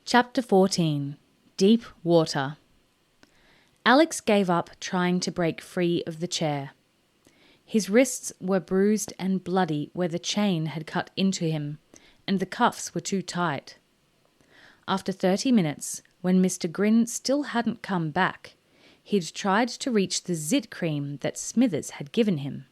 Chapter 14. Deep Water. Alex gave up trying to break free of the chair. His wrists were bruised and bloody where the chain had cut into him, and the cuffs were too tight. After 30 minutes, when Mr. Grin still hadn't come back, he'd tried to reach the zit cream that Smithers had given him.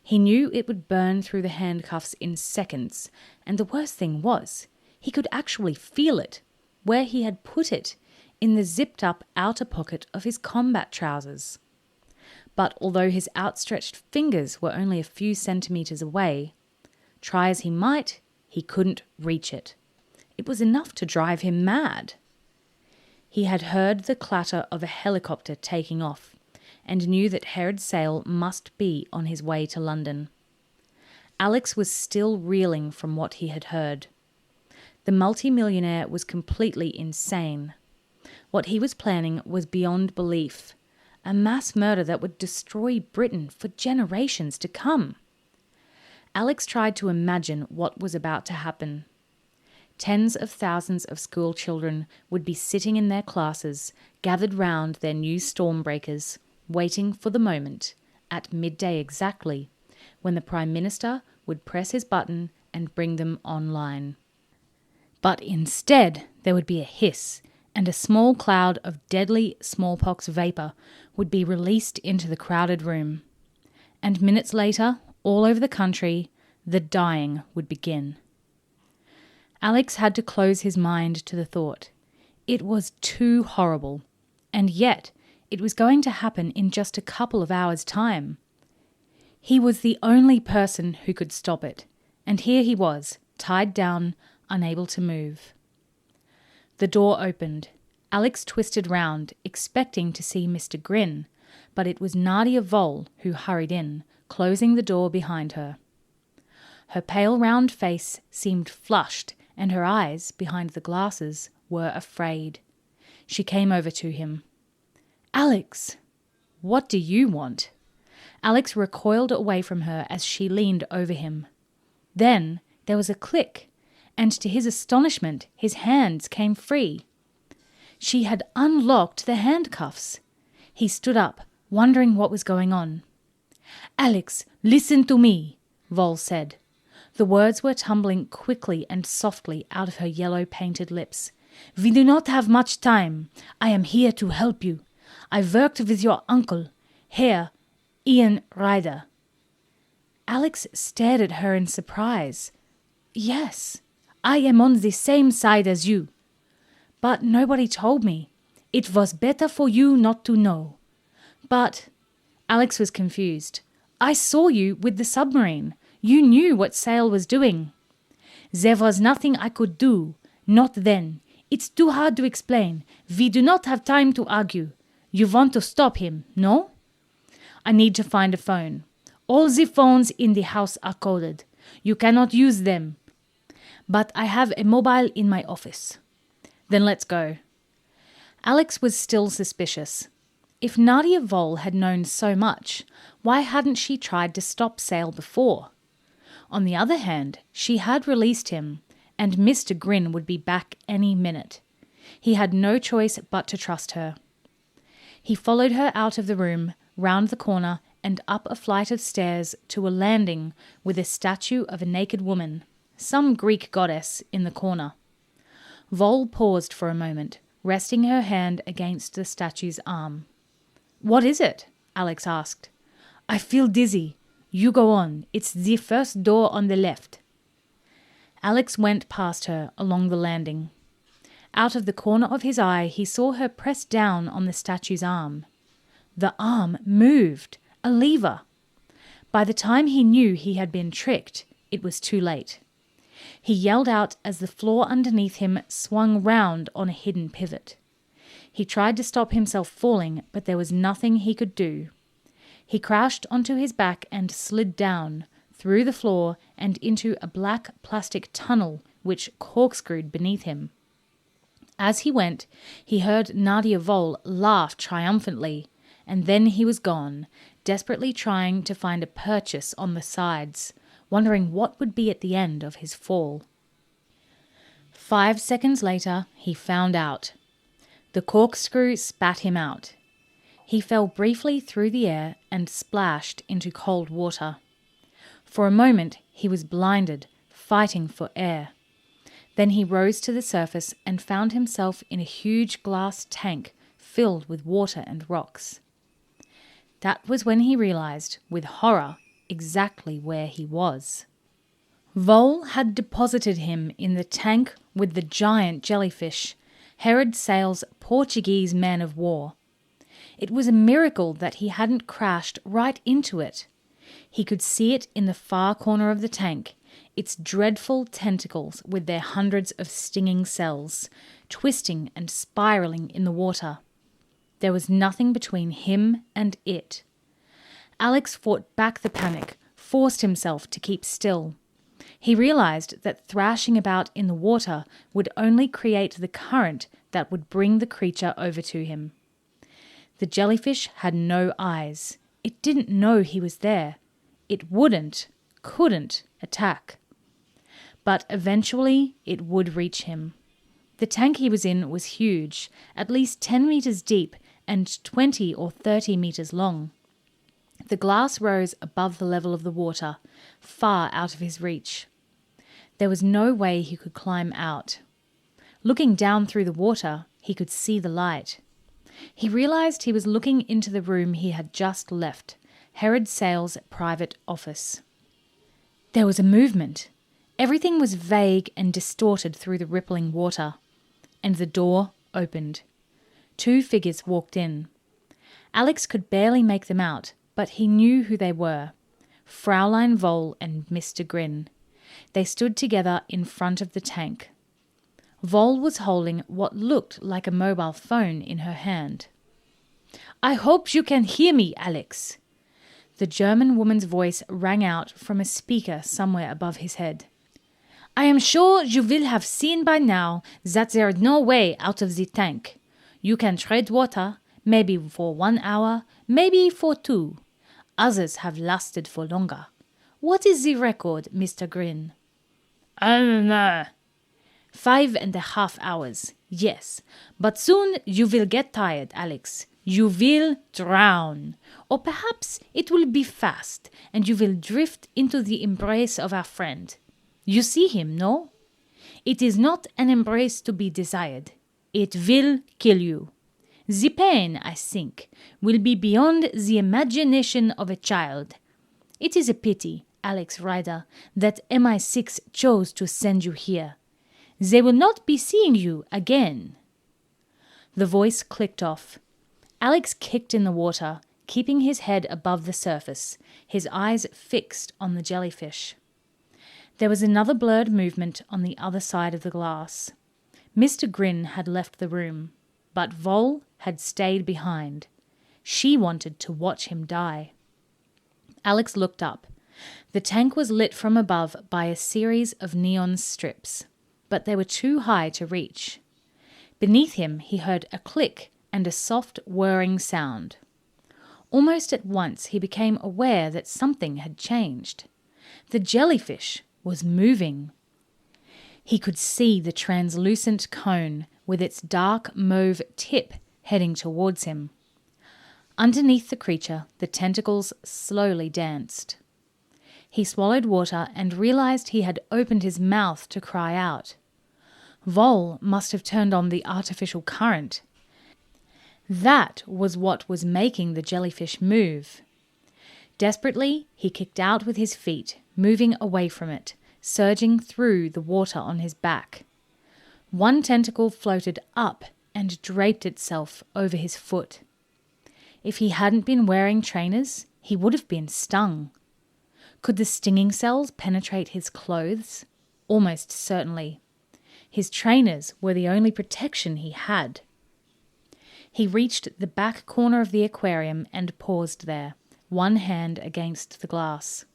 He knew it would burn through the handcuffs in seconds, and the worst thing was, he could actually feel it, where he had put it, in the zipped-up outer pocket of his combat trousers. But although his outstretched fingers were only a few centimetres away, try as he might, he couldn't reach it. It was enough to drive him mad. He had heard the clatter of a helicopter taking off, and knew that Herod Sale must be on his way to London. Alex was still reeling from what he had heard. The multimillionaire was completely insane. What he was planning was beyond belief, a mass murder that would destroy Britain for generations to come. Alex tried to imagine what was about to happen. Tens of thousands of school children would be sitting in their classes, gathered round their new Stormbreakers, waiting for the moment, at midday exactly, when the Prime Minister would press his button and bring them online. But instead, there would be a hiss, and a small cloud of deadly smallpox vapour would be released into the crowded room. And minutes later, all over the country, the dying would begin. Alex had to close his mind to the thought. It was too horrible, and yet it was going to happen in just a couple of hours' time. He was the only person who could stop it, and here he was, tied down, unable to move. The door opened. Alex twisted round, expecting to see Mr. Grin, but it was Nadia Vole who hurried in, closing the door behind her. Her pale round face seemed flushed, and her eyes, behind the glasses, were afraid. She came over to him. "Alex, what do you want?" Alex recoiled away from her as she leaned over him. Then there was a click, and to his astonishment, his hands came free. She had unlocked the handcuffs. He stood up, wondering what was going on. "Alex, listen to me," Vole said. The words were tumbling quickly and softly out of her yellow-painted lips. "We do not have much time. I am here to help you. I worked with your uncle, Herr Ian Ryder." Alex stared at her in surprise. "Yes, I am on the same side as you. But nobody told me. It was better for you not to know." "But," Alex was confused, "I saw you with the submarine. You knew what Sale was doing." "There was nothing I could do. Not then. It's too hard to explain. We do not have time to argue. You want to stop him, no?" "I need to find a phone. All the phones in the house are coded. You cannot use them. But I have a mobile in my office." "Then let's go." Alex was still suspicious. If Nadia Vole had known so much, why hadn't she tried to stop Sale before? On the other hand, she had released him, and Mr. Grin would be back any minute. He had no choice but to trust her. He followed her out of the room, round the corner, and up a flight of stairs to a landing with a statue of a naked woman, some Greek goddess, in the corner. Vole paused for a moment, resting her hand against the statue's arm. "What is it?" Alex asked. "I feel dizzy. You go on. It's the first door on the left." Alex went past her along the landing. Out of the corner of his eye, he saw her press down on the statue's arm. The arm moved, a lever. By the time he knew he had been tricked, it was too late. He yelled out as the floor underneath him swung round on a hidden pivot. He tried to stop himself falling, but there was nothing he could do. He crashed onto his back and slid down, through the floor and into a black plastic tunnel which corkscrewed beneath him. As he went, he heard Nadia Vole laugh triumphantly, and then he was gone, desperately trying to find a purchase on the sides, wondering what would be at the end of his fall. 5 seconds later, he found out. The corkscrew spat him out. He fell briefly through the air and splashed into cold water. For a moment, he was blinded, fighting for air. Then he rose to the surface and found himself in a huge glass tank filled with water and rocks. That was when he realized, with horror, exactly where he was. Vole had deposited him in the tank with the giant jellyfish, Herod Sale's Portuguese man of war. It was a miracle that he hadn't crashed right into it. He could see it in the far corner of the tank, its dreadful tentacles with their hundreds of stinging cells, twisting and spiraling in the water. There was nothing between him and it. Alex fought back the panic, forced himself to keep still. He realized that thrashing about in the water would only create the current that would bring the creature over to him. The jellyfish had no eyes. It didn't know he was there. It couldn't attack. But eventually it would reach him. The tank he was in was huge, at least 10 meters deep and 20 or 30 meters long. The glass rose above the level of the water, far out of his reach. There was no way he could climb out. Looking down through the water, he could see the light. He realized he was looking into the room he had just left, Herod Sale's private office. There was a movement. Everything was vague and distorted through the rippling water. And the door opened. 2 figures walked in. Alex could barely make them out, but he knew who they were. Fraulein Vole and Mr. Grin. They stood together in front of the tank. Vole was holding what looked like a mobile phone in her hand. "I hope you can hear me, Alex." The German woman's voice rang out from a speaker somewhere above his head. "I am sure you will have seen by now that there is no way out of the tank. You can tread water, maybe for 1 hour, maybe for 2. Others have lasted for longer. What is the record, Mr. Grin?" "I don't know." 5.5 hours, yes. But soon you will get tired, Alex. You will drown. Or perhaps it will be fast, and you will drift into the embrace of our friend. You see him, no? It is not an embrace to be desired. It will kill you. The pain, I think, will be beyond the imagination of a child. It is a pity, Alex Ryder, that MI6 chose to send you here. They will not be seeing you again. The voice clicked off. Alex kicked in the water, keeping his head above the surface, his eyes fixed on the jellyfish. There was another blurred movement on the other side of the glass. Mr. Grin had left the room, but Vole had stayed behind. She wanted to watch him die. Alex looked up. The tank was lit from above by a series of neon strips, but they were too high to reach. Beneath him he heard a click and a soft whirring sound. Almost at once he became aware that something had changed. The jellyfish was moving. He could see the translucent cone with its dark mauve tip heading towards him. Underneath the creature, the tentacles slowly danced. He swallowed water and realized he had opened his mouth to cry out. Vole must have turned on the artificial current. That was what was making the jellyfish move. Desperately, he kicked out with his feet, moving away from it, surging through the water on his back. One tentacle floated up and draped itself over his foot. If he hadn't been wearing trainers, he would have been stung. Could the stinging cells penetrate his clothes? Almost certainly. His trainers were the only protection he had. He reached the back corner of the aquarium and paused there, one hand against the glass.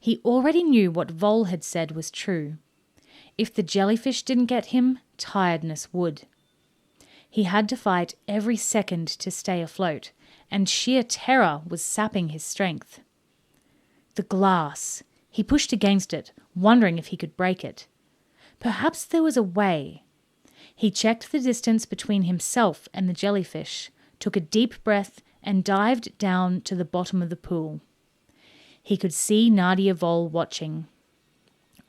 He already knew what Vole had said was true. If the jellyfish didn't get him, tiredness would. He had to fight every second to stay afloat, and sheer terror was sapping his strength. The glass. He pushed against it, wondering if he could break it. Perhaps there was a way. He checked the distance between himself and the jellyfish, took a deep breath, and dived down to the bottom of the pool. He could see Nadia Vol watching.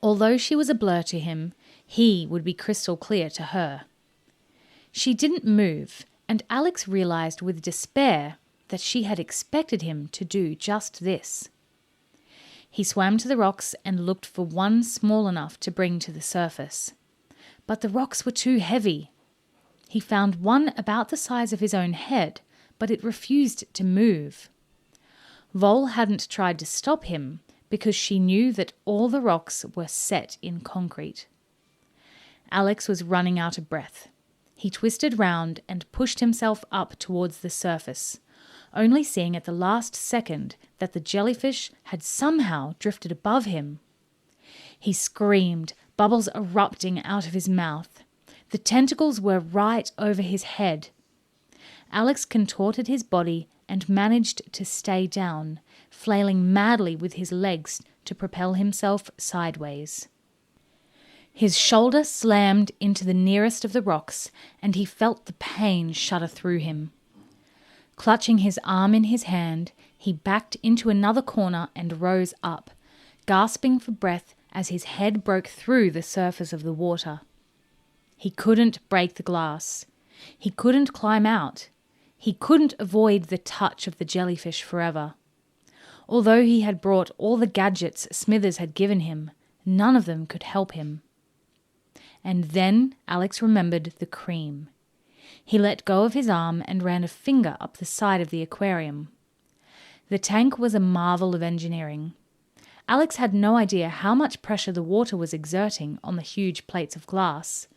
Although she was a blur to him, he would be crystal clear to her. She didn't move, and Alex realized with despair that she had expected him to do just this. He swam to the rocks and looked for one small enough to bring to the surface. But the rocks were too heavy. He found one about the size of his own head, but it refused to move. Vol hadn't tried to stop him because she knew that all the rocks were set in concrete. Alex was running out of breath. He twisted round and pushed himself up towards the surface, only seeing at the last second that the jellyfish had somehow drifted above him. He screamed, bubbles erupting out of his mouth. The tentacles were right over his head. Alex contorted his body and managed to stay down, flailing madly with his legs to propel himself sideways. His shoulder slammed into the nearest of the rocks, and he felt the pain shudder through him. Clutching his arm in his hand, he backed into another corner and rose up, gasping for breath as his head broke through the surface of the water. He couldn't break the glass. He couldn't climb out. He couldn't avoid the touch of the jellyfish forever. Although he had brought all the gadgets Smithers had given him, none of them could help him. And then Alex remembered the cream. He let go of his arm and ran a finger up the side of the aquarium. The tank was a marvel of engineering. Alex had no idea how much pressure the water was exerting on the huge plates of glass,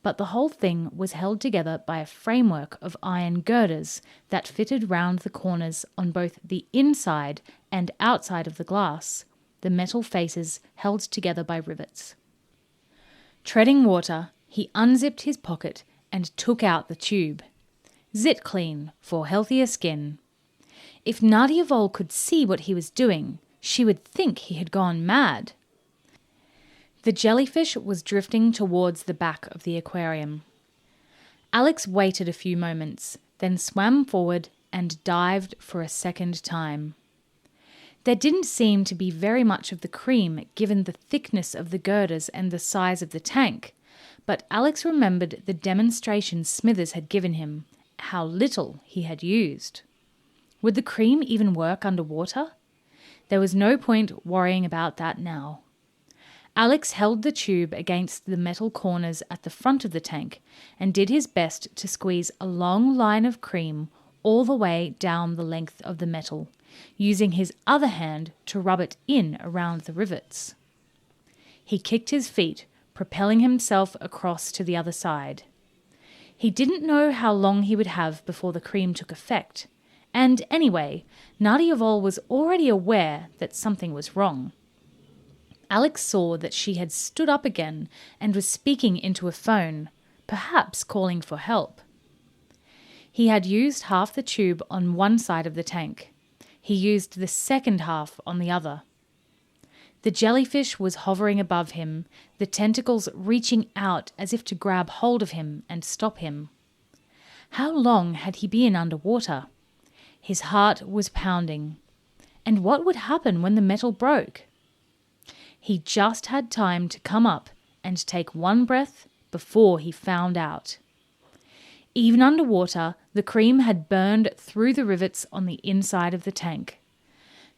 but the whole thing was held together by a framework of iron girders that fitted round the corners on both the inside and outside of the glass, the metal faces held together by rivets. Treading water, he unzipped his pocket and took out the tube. Zit Clean for healthier skin. If Nadia Vol could see what he was doing, she would think he had gone mad. The jellyfish was drifting towards the back of the aquarium. Alex waited a few moments, then swam forward and dived for a second time. There didn't seem to be very much of the cream given the thickness of the girders and the size of the tank, but Alex remembered the demonstration Smithers had given him, how little he had used. Would the cream even work underwater? There was no point worrying about that now. Alex held the tube against the metal corners at the front of the tank and did his best to squeeze a long line of cream all the way down the length of the metal, using his other hand to rub it in around the rivets. He kicked his feet, propelling himself across to the other side. He didn't know how long he would have before the cream took effect, and anyway, Nadia Vol was already aware that something was wrong. Alex saw that she had stood up again and was speaking into a phone, perhaps calling for help. He had used half the tube on one side of the tank. He used the second half on the other. The jellyfish was hovering above him, the tentacles reaching out as if to grab hold of him and stop him. How long had he been underwater? His heart was pounding. And what would happen when the metal broke? He just had time to come up and take one breath before he found out. Even underwater, the cream had burned through the rivets on the inside of the tank.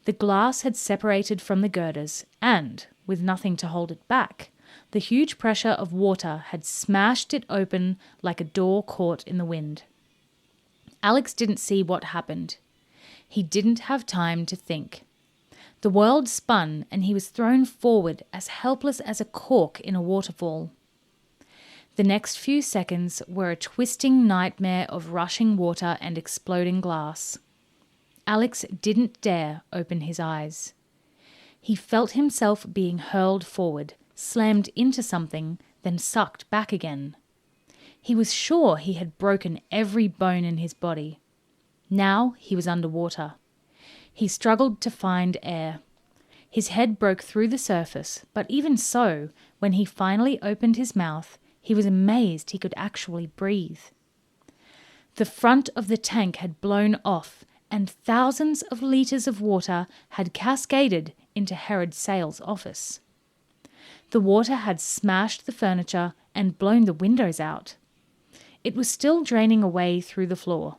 The glass had separated from the girders, and, with nothing to hold it back, the huge pressure of water had smashed it open like a door caught in the wind. Alex didn't see what happened. He didn't have time to think. The world spun and he was thrown forward as helpless as a cork in a waterfall. The next few seconds were a twisting nightmare of rushing water and exploding glass. Alex didn't dare open his eyes. He felt himself being hurled forward, slammed into something, then sucked back again. He was sure he had broken every bone in his body. Now he was underwater. He struggled to find air. His head broke through the surface, but even so, When he finally opened his mouth, he was amazed he could actually breathe. The front of the tank had blown off, and thousands of litres of water had cascaded into Herod Sale's office. The water had smashed the furniture and blown the windows out. It was still draining away through the floor.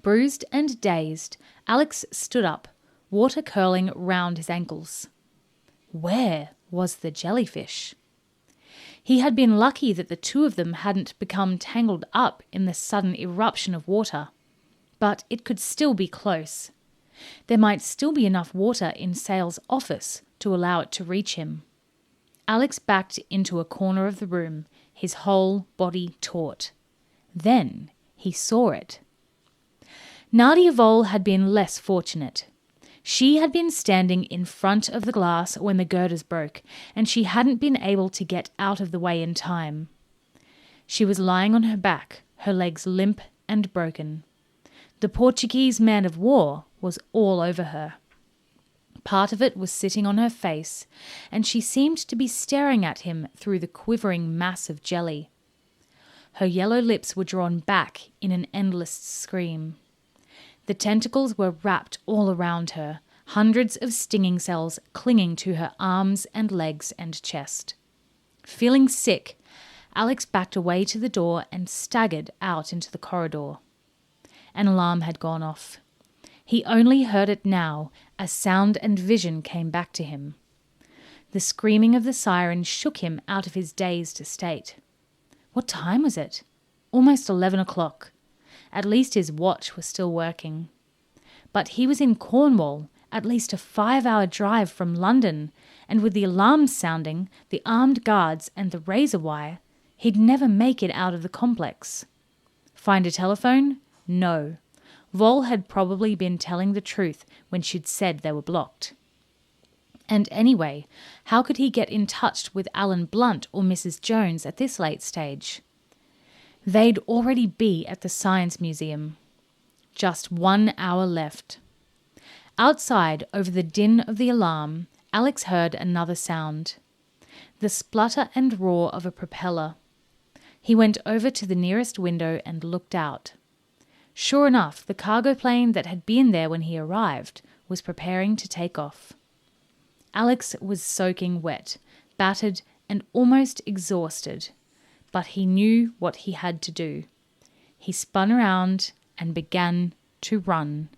Bruised and dazed, Alex stood up, water curling round his ankles. Where was the jellyfish? He had been lucky that the two of them hadn't become tangled up in the sudden eruption of water. But it could still be close. There might still be enough water in Sale's office to allow it to reach him. Alex backed into a corner of the room, his whole body taut. Then he saw it. Nadia Vole had been less fortunate. She had been standing in front of the glass when the girders broke, and she hadn't been able to get out of the way in time. She was lying on her back, her legs limp and broken. The Portuguese man-of-war was all over her. Part of it was sitting on her face, and she seemed to be staring at him through the quivering mass of jelly. Her yellow lips were drawn back in an endless scream. The tentacles were wrapped all around her, hundreds of stinging cells clinging to her arms and legs and chest. Feeling sick, Alex backed away to the door and staggered out into the corridor. An alarm had gone off. He only heard it now as sound and vision came back to him. The screaming of the siren shook him out of his dazed state. What time was it? Almost 11 o'clock. At least his watch was still working. But he was in Cornwall, at least a 5-hour drive from London, and with the alarms sounding, the armed guards and the razor wire, he'd never make it out of the complex. Find a telephone? No. Vole had probably been telling the truth when she'd said they were blocked. And anyway, how could he get in touch with Alan Blunt or Mrs. Jones at this late stage? They'd already be at the Science Museum. Just 1 hour left. Outside, over the din of the alarm, Alex heard another sound. The splutter and roar of a propeller. He went over to the nearest window and looked out. Sure enough, the cargo plane that had been there when he arrived was preparing to take off. Alex was soaking wet, battered and almost exhausted, but he knew what he had to do. He spun around and began to run.